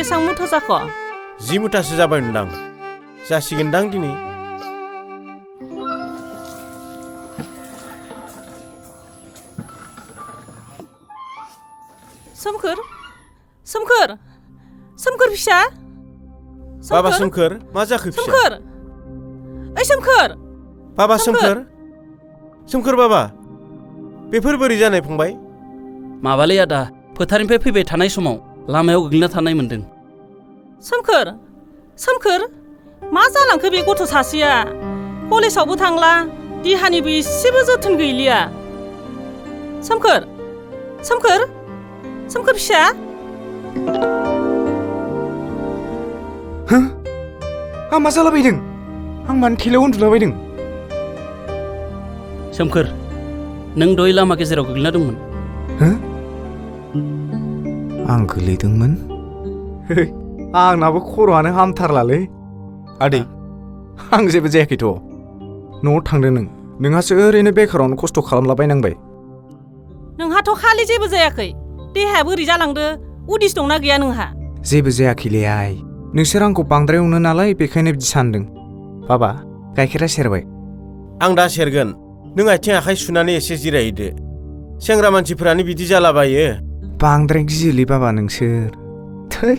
बेसां मुथा जाख'? 10 मुथासो जाबाय होनदां। जासिगोनदां दिनै। सोमखोर फिसा? बाबा सोमखोर, मा जाखो फिसा? सोमखोर! ओइ सोमखोर! बाबा सोमखोर? सोमखोर बाबा, बेफोर बोरै जानाय फंबाय? माबालै आदा, फोथारनिफ्राय फैबाय थानाय समाव लामायाव गोग्लैना थानाय मोनदों। सोमखोर, मा जालांखो बे गथ' सासेया? कलेजावबो थांला, देहानिबो एसेबो जोथोन गैलिया। सोमखोर फिसा? आं मा जालाबायदों? आं मानो थेलायाव उन्दुलाबायदों? सोमखोर, नों दहाय लामा गेजेराव गोग्लैना दंमोन। आं गोलैदोंमोन? आंनाबो खर'आनो हामथारलालै। आदै, आं जेबो जायाखैथ'। न'आव थांदों नोंहासो ओरैनो बेकारावनो खस्थ' खालामलाबायनांबाय। नोंहाथ' खालि जेबो जायाखै। देहाया बोरै जालांदो? उदिस दंना गैया नोंहा? जेबो जायाखैलै आइ। नोंसोर आंखौ बांद्राय अनो नालाय बेखायनो बिदि सानदों। बाबा, गाइखेरा सेरबाय? आं दा सेरगोन। नों आथिं आखाइ सुनानै एसे जिरायहैदो। सेंग्रा मानसिफोरानो बिदि जालाबायो। बांद्राय गियोलै बाबा नोंसोर। थै।